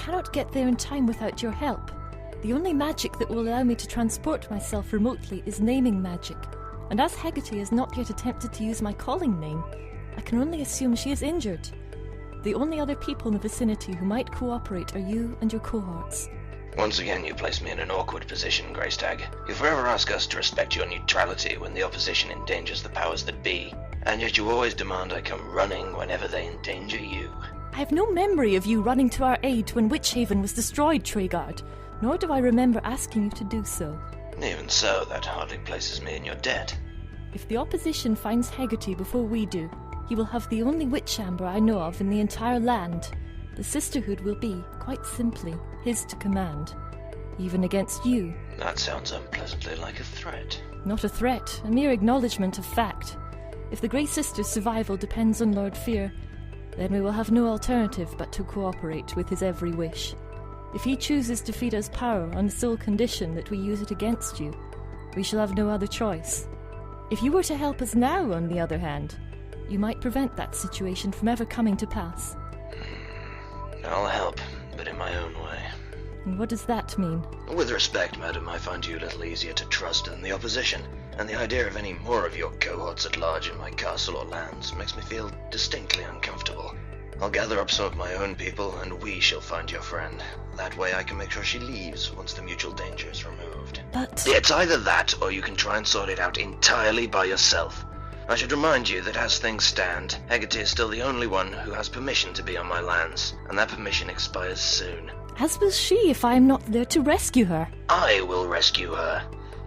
cannot get there in time without your help. The only magic that will allow me to transport myself remotely is naming magic, and as Heggarty has not yet attempted to use my calling name, I can only assume she is injured. The only other people in the vicinity who might cooperate are you and your cohorts. Once again you place me in an awkward position, Greystagg. You forever ask us to respect your neutrality when the opposition endangers the powers that be, and yet you always demand I come running whenever they endanger you. I have no memory of you running to our aid when Witchhaven was destroyed, Treguard, nor do I remember asking you to do so. Even so, that hardly places me in your debt. If the opposition finds Heggarty before we do, he will have the only witch amber I know of in the entire land. The Sisterhood will be, quite simply, his to command. Even against you. That sounds unpleasantly like a threat. Not a threat, a mere acknowledgement of fact. If the Grey Sister's survival depends on Lord Fear, then we will have no alternative but to cooperate with his every wish. If he chooses to feed us power on the sole condition that we use it against you, we shall have no other choice. If you were to help us now, on the other hand, you might prevent that situation from ever coming to pass. I'll help, but in my own way. And what does that mean? With respect, madam, I find you a little easier to trust than the opposition, and the idea of any more of your cohorts at large in my castle or lands makes me feel distinctly uncomfortable. I'll gather up some of my own people, and we shall find your friend. That way I can make sure she leaves once the mutual danger is removed. But... It's either that, or you can try and sort it out entirely by yourself. I should remind you that as things stand, Heggarty is still the only one who has permission to be on my lands, and that permission expires soon. As will she if I am not there to rescue her. I will rescue her.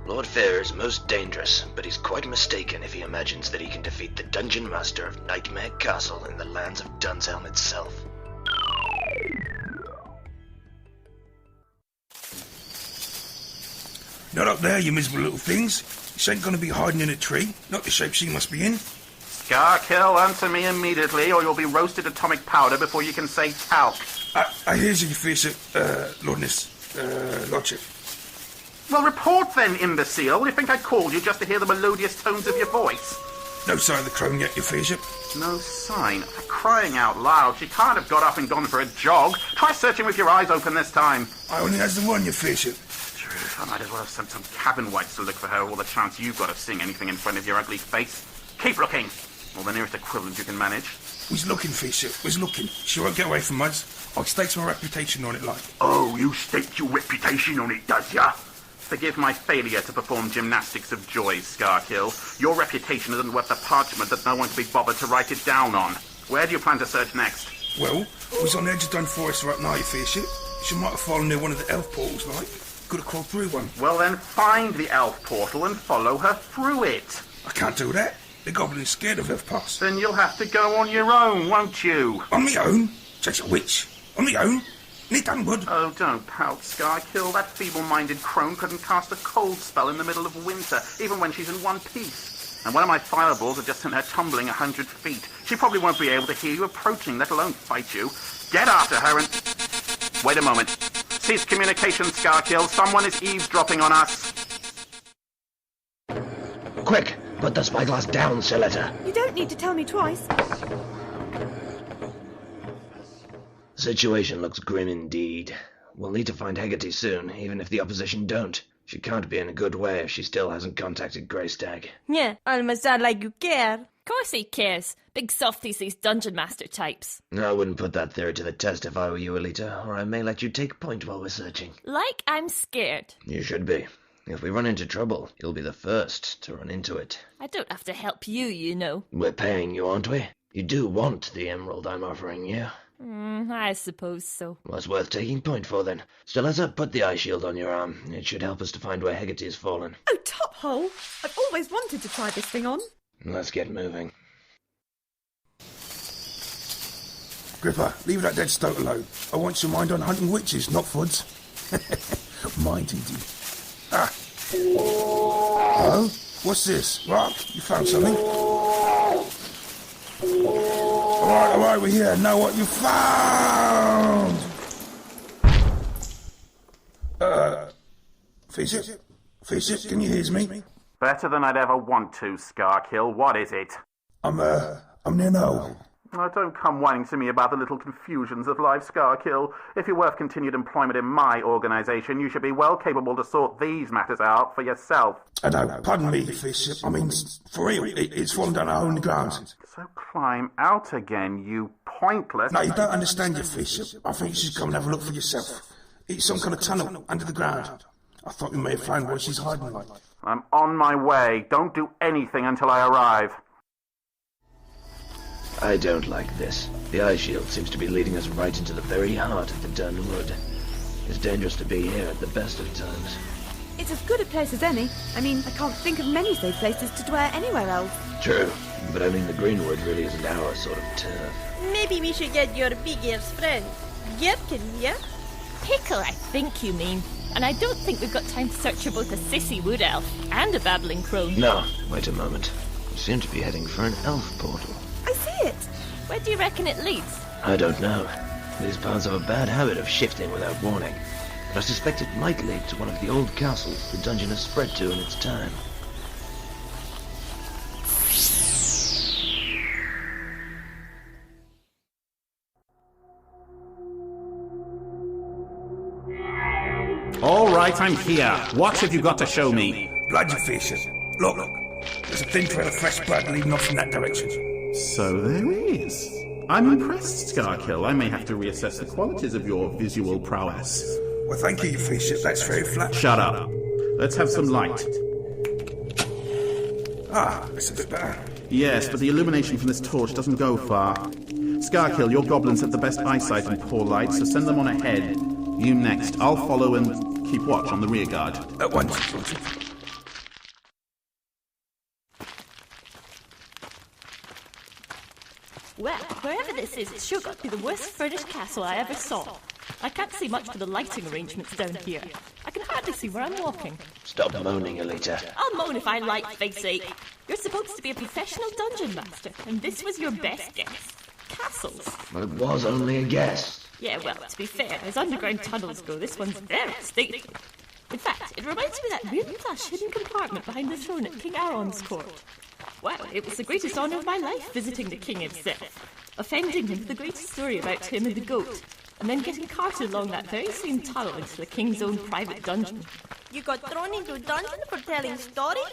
Lord Fear is most dangerous, but he's quite mistaken if he imagines that he can defeat the Dungeon Master of Nightmare Castle in the lands of Dunshelm itself. Not up there, you miserable little things. She ain't gonna be hiding in a tree, not the shape she must be in. Scarkill, answer me immediately, or you'll be roasted atomic powder before you can say talc. I hears you, Fisher, Lordness, Lordship. Well, report then, imbecile. You think I called you just to hear the melodious tones of your voice? No sign of the crone yet, your Fisher. No sign? For crying out loud, she can't have got up and gone for a jog. Try searching with your eyes open this time. I only has the one, your Fisher. True, I might as well have sent some cabin whites to look for her, all the chance you've got of seeing anything in front of your ugly face. Keep looking. Or the nearest equivalent you can manage. We's looking, Fisher, we's looking. She won't get away from us. I stakes my reputation on it, like. Oh, you staked your reputation on it, does ya? Forgive my failure to perform gymnastics of joy, Scarkill. Your reputation isn't worth the parchment that no one can be bothered to write it down on. Where do you plan to search next? Well, we's on the edge of Dun Forest right now, your Fisher. She might have fallen near one of the elf portals, like. Could have crawled through one. Well, then find the elf portal and follow her through it. I can't do that. The goblin is scared of elf pass. Then you'll have to go on your own, won't you? On me own? Chase a witch. On me own? Neat done, wood. Oh, don't pout, Scarkill. That feeble-minded crone couldn't cast a cold spell in the middle of winter, even when she's in one piece. And one of my fireballs have just sent her tumbling 100 feet. She probably won't be able to hear you approaching, let alone fight you. Get after her and... Wait a moment. Cease communication, Scarkill. Someone is eavesdropping on us. Quick! Put the spyglass down, Siletta. You don't need to tell me twice. The situation looks grim indeed. We'll need to find Heggarty soon, even if the opposition don't. She can't be in a good way if she still hasn't contacted Greystagg. Yeah, almost sound like you care. Of course he cares. Big softies, these Dungeon Master types. I wouldn't put that theory to the test if I were you, Alita, or I may let you take point while we're searching. Like I'm scared. You should be. If we run into trouble, you'll be the first to run into it. I don't have to help you, you know. We're paying you, aren't we? You do want the emerald I'm offering you. I suppose so. Well, it's worth taking point for, then. Stiletta, put the eye shield on your arm. It should help us to find where Heggarty has fallen. Oh, top hole! I've always wanted to try this thing on. Let's get moving. Gripper, leave that dead stoat alone. I want your mind on hunting witches, not foods. Mind indeed. Ah. Oh? What's this? Rock? You found something? Alright, we're here. Know what you found! Fisher, can you hear me? Better than I'd ever want to, Scarkill. What is it? I'm near no. Oh, don't come whining to me about the little confusions of life, Scarkill. If you're worth continued employment in my organisation, you should be well capable to sort these matters out for yourself. No, pardon me, Fish. I mean, for real, it's fallen down our own ground. So climb out again, you pointless... No, you don't understand, your Fish. I think you should come and have a look for yourself. It's some kind of tunnel under the ground. I thought we may have found where she's hiding like. I'm on my way. Don't do anything until I arrive. I don't like this. The eye shield seems to be leading us right into the very heart of the Dun Wood. It's dangerous to be here at the best of times. It's as good a place as any. I mean, I can't think of many safe places to dwell anywhere else. True, but I mean the Greenwood really isn't our sort of turf. Maybe we should get your biggest friend, Gherkin, yeah? Pickle, I think you mean. And I don't think we've got time to search for both a sissy wood elf and a babbling crone. No, wait a moment. We seem to be heading for an elf portal. I see it. Where do you reckon it leads? I don't know. These paths have a bad habit of shifting without warning. But I suspect it might lead to one of the old castles the dungeon has spread to in its time. All right, I'm here. What have you got to show me? Blood, you Fish. Look. There's a thin trail of fresh blood leading off in that direction. So there is. I'm impressed, Scarkill. I may have to reassess the qualities of your visual prowess. Well, thank you, Fish. That's very flat. Shut up. Let's have some light. That's a bit better. Yes, but the illumination from this torch doesn't go far. Scarkill, your goblins have the best eyesight in poor light, so send them on ahead. You next. I'll follow and keep watch on the rear guard. At once. Well, wherever this is, it's sure got to be the worst furnished castle I ever saw. I can't see much for the lighting arrangements down here. I can hardly see where I'm walking. Stop moaning, Alita. I'll moan if I like, face sake. You're supposed to be a professional dungeon master, and this was your best guess. Castles. Well, it was only a guess. Yeah, well, to be fair, as underground tunnels go, this one's very stately. In fact, it reminds me of that really plush hidden compartment behind the throne at King Aron's court. Well, it was the greatest honour of my life visiting the king himself, offending him with the greatest story about him and the goat, and then getting carted along that very same tunnel into the king's own private dungeon. You got thrown into a dungeon for telling stories?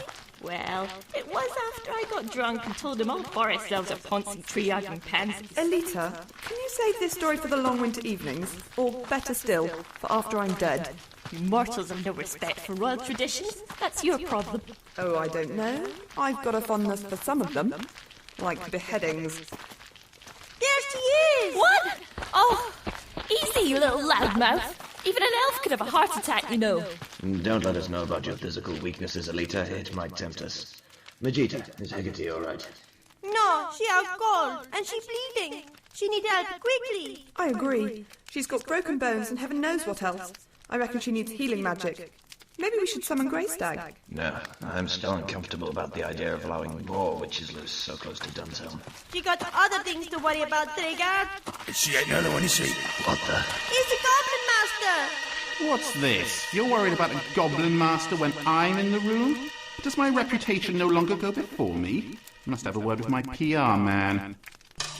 Well, it was after I got drunk and told him all forest elves are poncy tree-hugging pansies. Elita, can you save this story for the long winter evenings? Or better still, for after I'm dead? You mortals have no respect for royal traditions. That's your problem. Oh, I don't know. I've got a fondness for some of them. Like beheadings. There she is! What? Oh, easy, you little loudmouth. Even an elf could have a heart attack, you know. Don't let us know about your physical weaknesses, Alita. It might tempt us. Vegeta, is Heggarty all right? No, she out cold, and she bleeding. She need help quickly. I agree. She's got broken bones and heaven knows what else. I reckon she needs healing magic. Maybe we should summon Greystagg. No, I'm still uncomfortable about the idea of allowing more witches loose so close to Dunselm. She got other things to worry about, Treguard. She ain't another one, is she? What the? He's the Goblin Master! What's this? You're worried about a goblin master when I'm in the room? Does my reputation no longer go before me? I must have a word with my PR man.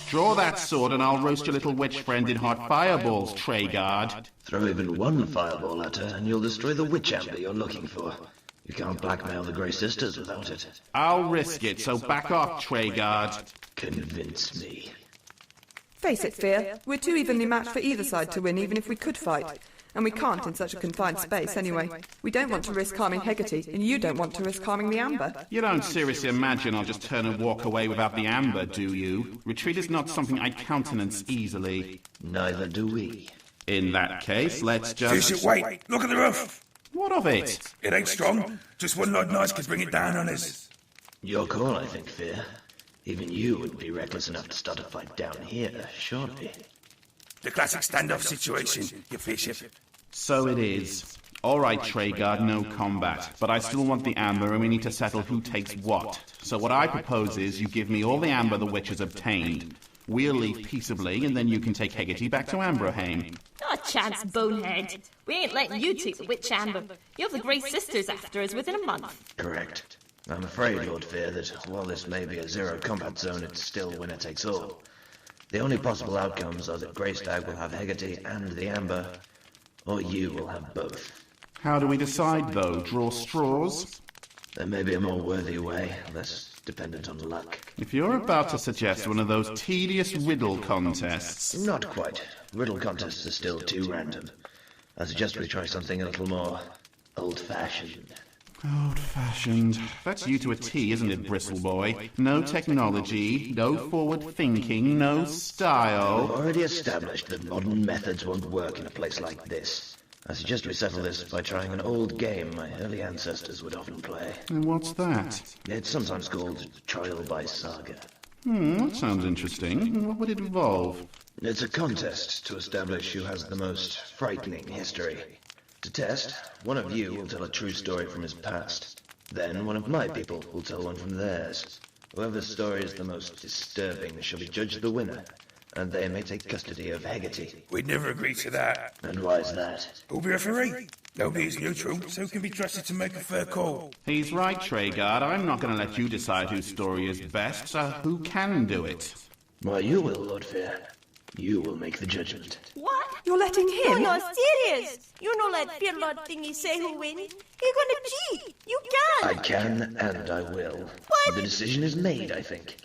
Draw that sword and I'll roast your little witch friend in hot fireballs, Treguard. Throw even one fireball at her and you'll destroy the witch amber you're looking for. You can't blackmail the Grey Sisters without it. I'll risk it, so back off, Treguard. Convince me. Face it, Fear. We're too evenly matched for either side to win, even if we could fight. And we can't in such a confined space anyway. We don't want to risk harming Heggarty, and you don't want to risk harming the amber. You don't seriously imagine I'll just turn and walk away without the amber, do you? Retreat is not something I countenance easily. Neither do we. In that case, let's just... Fish, wait! Look at the roof! What of it? It ain't strong. Just one odd nice could bring it down on us. Your call, I think, Fear. Even you wouldn't be reckless enough to start a fight down here, surely. The classic standoff situation, you Fish. So it is. All right, Treguard, no combat. But I still want the amber, and we need to settle who takes what. So what I propose is you give me all the amber the witch has obtained. We'll leave peaceably, and then you can take Heggarty back to Ambroheim. No chance, bonehead. We ain't letting you take the witch amber. You have the Grey Sisters after us within a month. Correct. I'm afraid, Lord Fear, that while this may be a zero combat zone, it's still winner takes all. The only possible outcomes are that Greystagg will have Heggarty and the Amber, or you will have both. How do we decide, though? Draw straws? There may be a more worthy way, less dependent on luck. If you're about to suggest one of those tedious riddle contests... Not quite. Riddle contests are still too random. I suggest we try something a little more old-fashioned. Old-fashioned. That's you to a T, isn't it, Bristle Boy? No technology, no forward thinking, no style. We've already established that modern methods won't work in a place like this. I suggest we settle this by trying an old game my early ancestors would often play. And what's that? It's sometimes called Trial by Saga. That sounds interesting. What would it involve? It's a contest to establish who has the most frightening history. To test, one of you will tell a true story from his past. Then one of my people will tell one from theirs. Whoever's story is the most disturbing shall be judged the winner, and they may take custody of Heggarty. We'd never agree to that. And why is that? Who'll be referee? Nobody is neutral, so can be trusted to make a fair call. He's right, Treguard. I'm not going to let you decide whose story is best, so who can do it? Why, you will, Lord Fear. You will make the judgment. What? You're letting You're him? not serious. You know let Fear Lord thingy say who win. You're gonna cheat. You I can't. can, and I will. What? The decision is made, I think.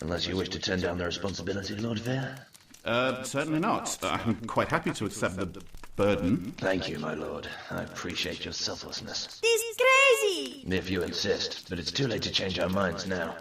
Unless you wish to turn down the responsibility, Lord Fear. Certainly not. I'm quite happy to accept the burden. Thank you, my lord. I appreciate your selflessness. This is crazy. If you insist, but it's too late to change our minds now.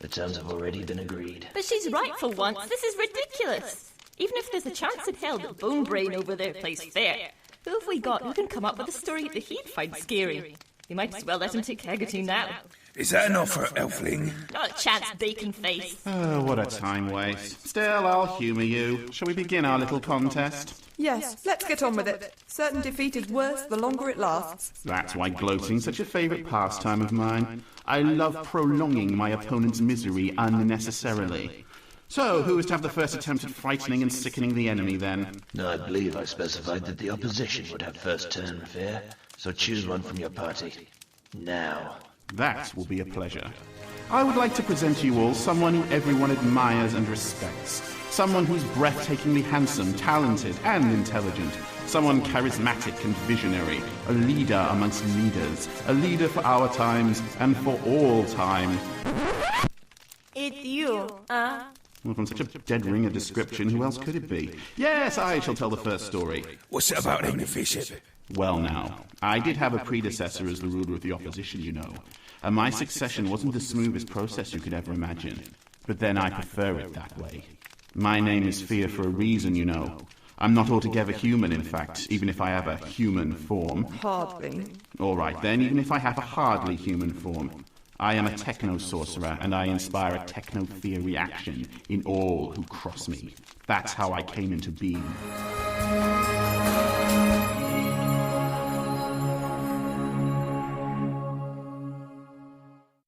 The terms have already been agreed. But she's right for once. This is ridiculous. Even if there's a chance in hell that Bone Brain over there plays fair, who have we got who can come up with a story that he'd find scary? We might as well let him take Heggarty now. Is that an offer, Elfling? Not a chance, bacon face. Oh, what a time waste. Still, I'll humour you. Shall we begin our little contest? Yes, let's get on with it. Certain defeat is worse the longer it lasts. That's why gloating's such a favourite pastime of mine. I love prolonging my opponent's misery unnecessarily. So, who is to have the first attempt at frightening and sickening the enemy, then? I believe I specified that the opposition would have first turn, Fear. So choose one from your party. Now. That will be a pleasure. I would like to present to you all someone who everyone admires and respects. Someone who's breathtakingly handsome, talented, and intelligent. Someone charismatic and visionary. A leader amongst leaders. A leader for our times and for all time. It's you, huh? Well, from such a dead ringer description, who else could it be? Yes, I shall tell the first story. What's it about, then, Bishop? Well now, I did have a predecessor as the ruler of the opposition, you know. And my succession wasn't the smoothest process you could ever imagine. But then I prefer it that way. My name is Fear for a reason, you know. I'm not altogether human, in fact, even if I have a human form. Hardly. All right, then, even if I have a hardly human form. I am a techno-sorcerer, and I inspire a techno-fear reaction in all who cross me. That's how I came into being.